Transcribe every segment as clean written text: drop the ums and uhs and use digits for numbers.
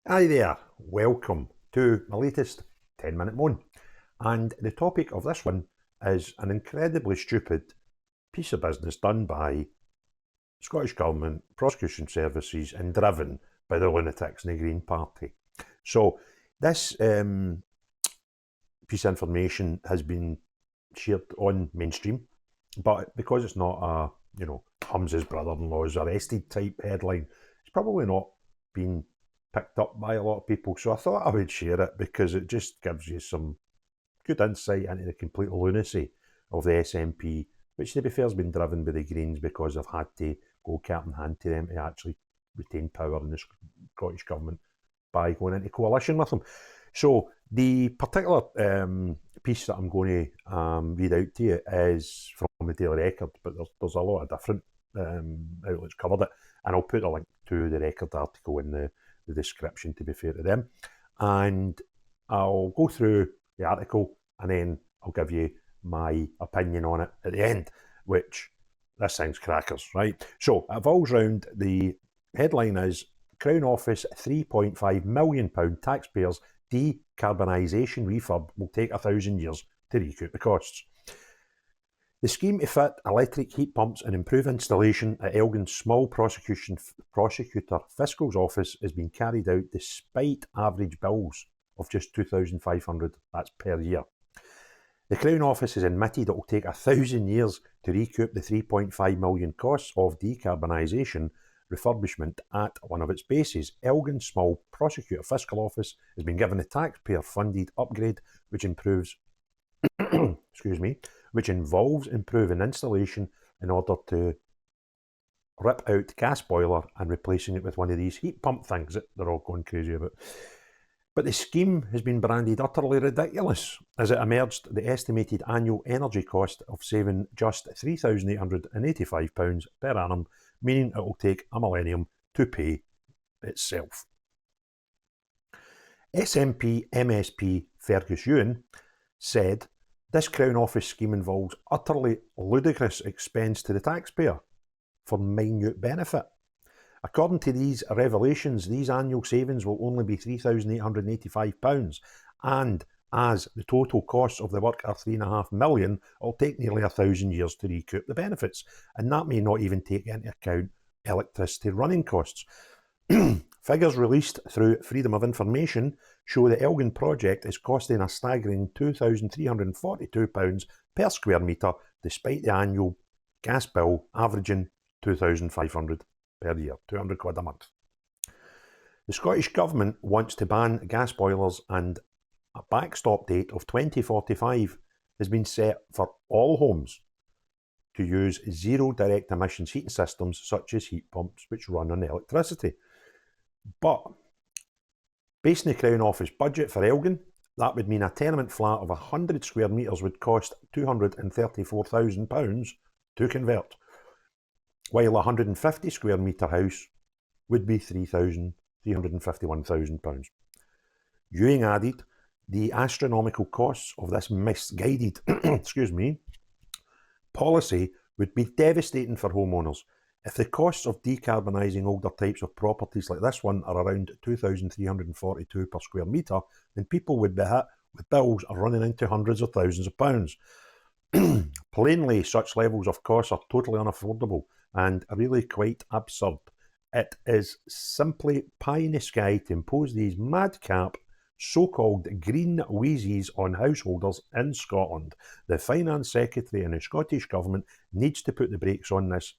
Hi there, welcome to my latest 10-minute moan. And the topic of this one is an incredibly stupid piece of business done by Scottish Government, Prosecution Services and driven by the lunatics in the Green Party. So this piece of information has been shared on mainstream, but because it's not a, Hums's brother-in-law's arrested type headline, it's probably not been picked up by a lot of people. So I thought I would share it because it just gives you some good insight into the complete lunacy of the SNP, which to be fair has been driven by the Greens because they've had to go cap in hand to them to actually retain power in the Scottish Government by going into coalition with them. So the particular piece that I'm going to read out to you is from the Daily Record, but there's a lot of different outlets covered it, and I'll put a link to the Record article in the description, to be fair to them, and I'll go through the article and then I'll give you my opinion on it at the end, which this thing's crackers, right? So it revolves around, the headline is Crown Office £3.5 million taxpayers decarbonisation refurb will take 1,000 years to recoup the costs. The scheme to fit electric heat pumps and improve installation at Elgin's small Prosecutor Fiscals office is being carried out despite average bills of just £2,500, that's per year. The Crown Office has admitted it will take 1,000 years to recoup the £3.5 million costs of decarbonisation refurbishment at one of its bases. Elgin's small Prosecutor Fiscal Office has been given a taxpayer-funded upgrade which improves which involves improving installation in order to rip out gas boiler and replacing it with one of these heat pump things that they're all going crazy about. But the scheme has been branded utterly ridiculous as it emerged the estimated annual energy cost of saving just £3,885 per annum, meaning it will take a millennium to pay itself. SNP MSP Fergus Ewing said, "This Crown Office scheme involves utterly ludicrous expense to the taxpayer for minute benefit. According to these revelations, these annual savings will only be £3,885, and as the total costs of the work are £3.5 million, it will take nearly 1,000 years to recoup the benefits, and that may not even take into account electricity running costs." Figures released through Freedom of Information show the Elgin project is costing a staggering £2,342 per square metre, despite the annual gas bill averaging £2,500 per year, £200 a month. The Scottish Government wants to ban gas boilers, and a backstop date of 2045 has been set for all homes to use zero direct emissions heating systems such as heat pumps which run on electricity. But based on the Crown Office budget for Elgin, that would mean a tenement flat of 100 square metres would cost £234,000 to convert, while a 150 square metre house would be £351,000. Ewing added, the astronomical costs of this misguided policy would be devastating for homeowners. If the costs of decarbonising older types of properties like this one are around £2,342 per square metre, then people would be hit with bills running into hundreds of thousands of pounds. Plainly, such levels of costs are totally unaffordable and really quite absurd. It is simply pie in the sky to impose these madcap so-called green wheezies on householders in Scotland. The Finance Secretary and the Scottish Government needs to put the brakes on this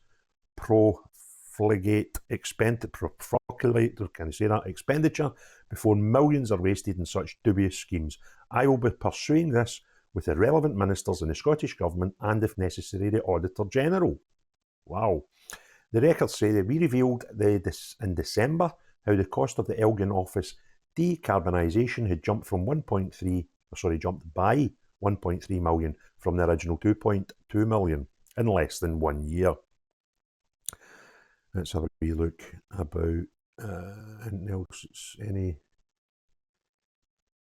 profligate expenditure before millions are wasted in such dubious schemes. I will be pursuing this with the relevant ministers in the Scottish Government and, if necessary, the Auditor General. Wow. The records say that we revealed in December how the cost of the Elgin office decarbonisation had jumped by 1.3 million from the original 2.2 million in less than 1 year. Let's have a wee look about anything else. Any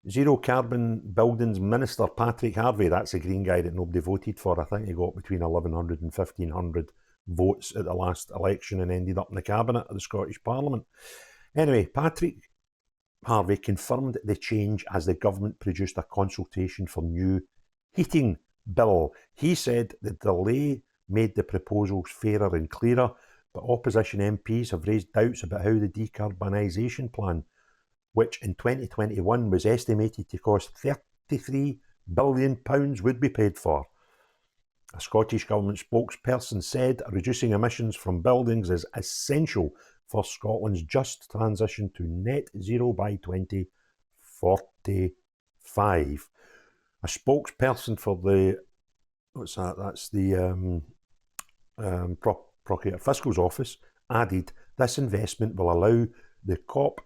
Zero Carbon Buildings Minister Patrick Harvey, that's the Green guy that nobody voted for. I think he got between 1,100 and 1,500 votes at the last election and ended up in the cabinet of the Scottish Parliament. Anyway, Patrick Harvey confirmed the change as the government produced a consultation for new heating bill. He said the delay made the proposals fairer and clearer, but opposition MPs have raised doubts about how the decarbonisation plan, which in 2021 was estimated to cost £33 billion, would be paid for. A Scottish Government spokesperson said reducing emissions from buildings is essential for Scotland's just transition to net zero by 2045. A spokesperson for the, that's the Procurator Fiscals office, added this investment will allow the COP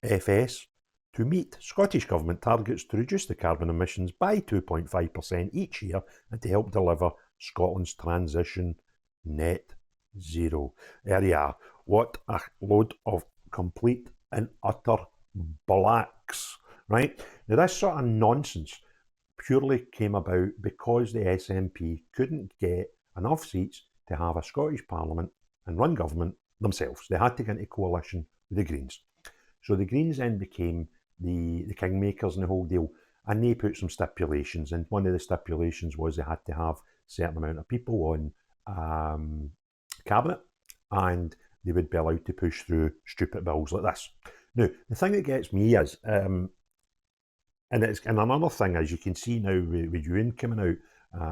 FS to meet Scottish Government targets to reduce the carbon emissions by 2.5% each year and to help deliver Scotland's transition net zero. There you are. What a load of complete and utter bollocks, right? Now, this sort of nonsense purely came about because the SNP couldn't get enough seats to have a Scottish Parliament and run government themselves. They had to get into coalition with the Greens. So the Greens then became the kingmakers in the whole deal, and they put some stipulations, and one of the stipulations was they had to have a certain amount of people on cabinet, and they would be allowed to push through stupid bills like this. Now, the thing that gets me is, and another thing, as you can see now with Ewing coming out,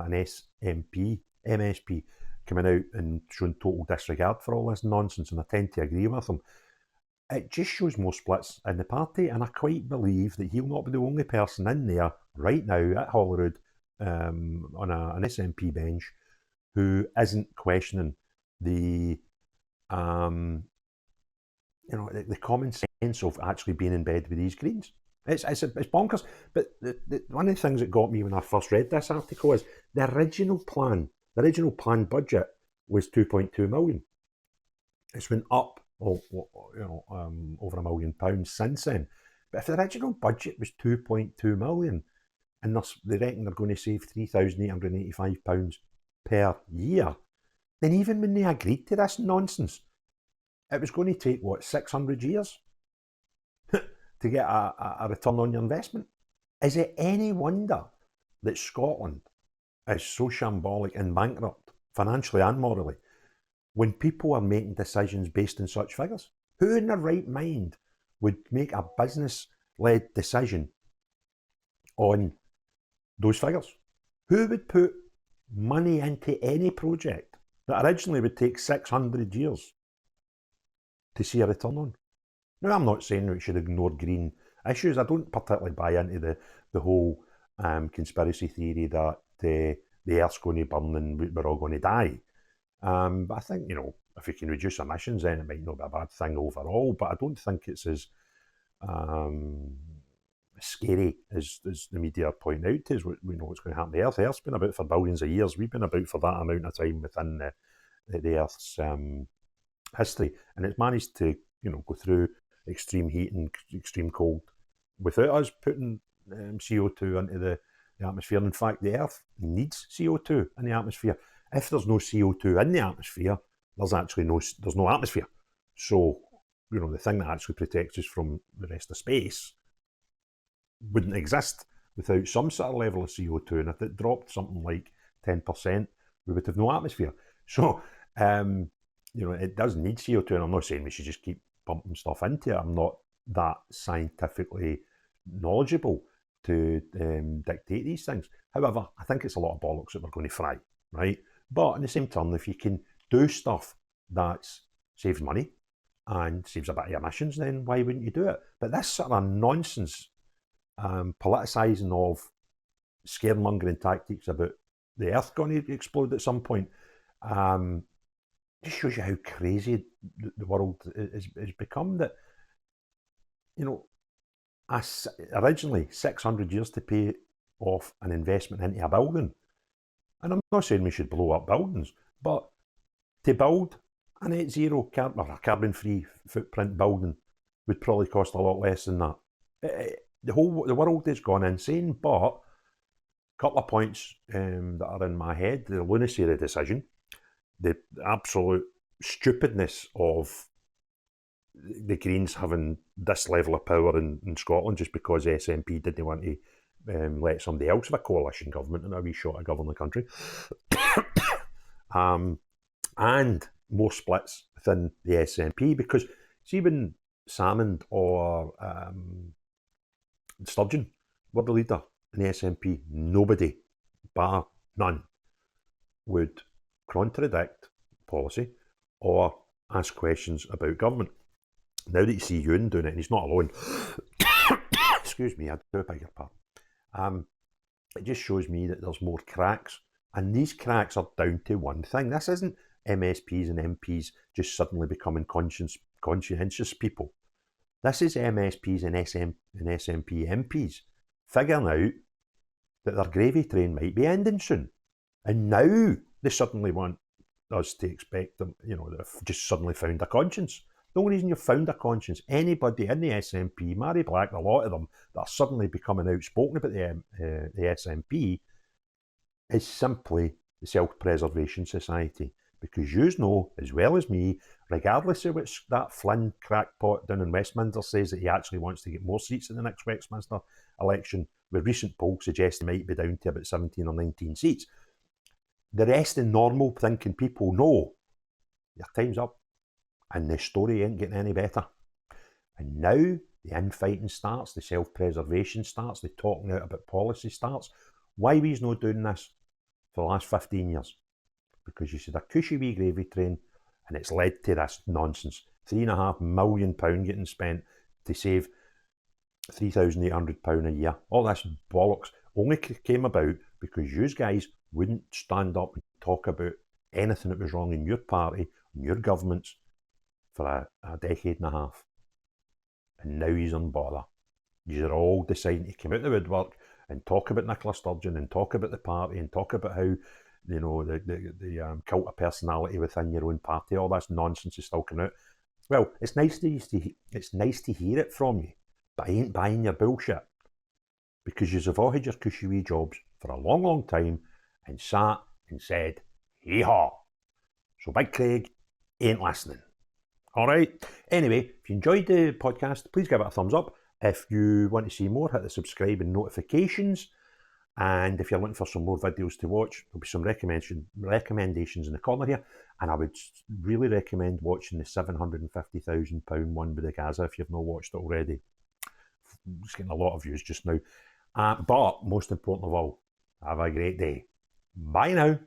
an SNP MSP coming out and showing total disregard for all this nonsense, and I tend to agree with him. It just shows more splits in the party, and I quite believe that he'll not be the only person in there right now at Holyrood on an SNP bench who isn't questioning the the common sense of actually being in bed with these Greens. It's bonkers. But one of the things that got me when I first read this article is the original plan budget was 2.2 million. It's been up over £1 million since then. But if the original budget was 2.2 million and they reckon they're going to save £3,885 per year, then even when they agreed to this nonsense, it was going to take, 600 years to get a return on your investment? Is it any wonder that Scotland is so shambolic and bankrupt, financially and morally, when people are making decisions based on such figures? Who in their right mind would make a business-led decision on those figures? Who would put money into any project that originally would take 600 years to see a return on? Now, I'm not saying we should ignore green issues. I don't particularly buy into the whole conspiracy theory that the Earth's going to burn and we're all going to die. But I think, if we can reduce emissions, then it might not be a bad thing overall, but I don't think it's as scary as the media point out to us. We know what's going to happen to the Earth. The Earth's been about for billions of years. We've been about for that amount of time within the Earth's history, and it's managed to, go through extreme heat and extreme cold without us putting CO2 into the atmosphere. In fact, the Earth needs CO2 in the atmosphere. If there's no CO2 in the atmosphere, there's no atmosphere. So, the thing that actually protects us from the rest of space wouldn't exist without some sort of level of CO2. And if it dropped something like 10%, we would have no atmosphere. So, it does need CO2. And I'm not saying we should just keep pumping stuff into it. I'm not that scientifically knowledgeable to dictate these things. However, I think it's a lot of bollocks that we're going to fry, right? But in the same turn, if you can do stuff that saves money and saves a bit of emissions, then why wouldn't you do it? But this sort of nonsense, politicising of scaremongering tactics about the Earth going to explode at some point, just shows you how crazy the world has become. That, originally 600 years to pay off an investment into a building. And I'm not saying we should blow up buildings, but to build a net zero a carbon-free footprint building would probably cost a lot less than that. The world has gone insane. But a couple of points that are in my head: the lunacy of the decision, the absolute stupidness of the Greens having this level of power in Scotland just because the SNP didn't want to let somebody else have a coalition government and a wee shot at govern the country. And more splits within the SNP, because see, when Salmond or Sturgeon were the leader in the SNP, nobody, bar none, would contradict policy or ask questions about government. Now that you see Ewing doing it, and he's not alone, excuse me, I do beg your pardon, it just shows me that there's more cracks, and these cracks are down to one thing. This isn't MSPs and MPs just suddenly becoming conscientious people. This is MSPs and SNP MPs figuring out that their gravy train might be ending soon. And now they suddenly want us to expect them, they've just suddenly found a conscience. The only reason you've found a conscience, anybody in the SNP, Mary Black, a lot of them, that are suddenly becoming outspoken about the SNP, is simply the Self-Preservation Society. Because you know, as well as me, regardless of which that Flynn crackpot down in Westminster says that he actually wants to get more seats in the next Westminster election, with recent polls suggest he might be down to about 17 or 19 seats, the rest of normal thinking people know your time's up and the story ain't getting any better. And now the infighting starts, the self-preservation starts, the talking out about policy starts. Why we's not doing this for the last 15 years? Because you said a cushy wee gravy train, and it's led to this nonsense. £3.5 million getting spent to save £3,800 a year. All this bollocks only came about because you guys wouldn't stand up and talk about anything that was wrong in your party, in your governments, for a decade and a half. And now he's on bother. You're all deciding to come out the woodwork and talk about Nicola Sturgeon and talk about the party and talk about how, the cult of personality within your own party, all this nonsense is still coming out. Well, it's nice to hear it from you, but I ain't buying your bullshit, because you've all had your cushy wee jobs for a long, long time and sat and said, hee-haw. So Big Craig ain't listening. All right. Anyway, if you enjoyed the podcast, please give it a thumbs up. If you want to see more, hit the subscribe and notifications. And if you're looking for some more videos to watch, there'll be some recommendations in the corner here. And I would really recommend watching the £750,000 one with the Gaza if you've not watched it already. It's getting a lot of views just now. But most important of all, have a great day. Bye now.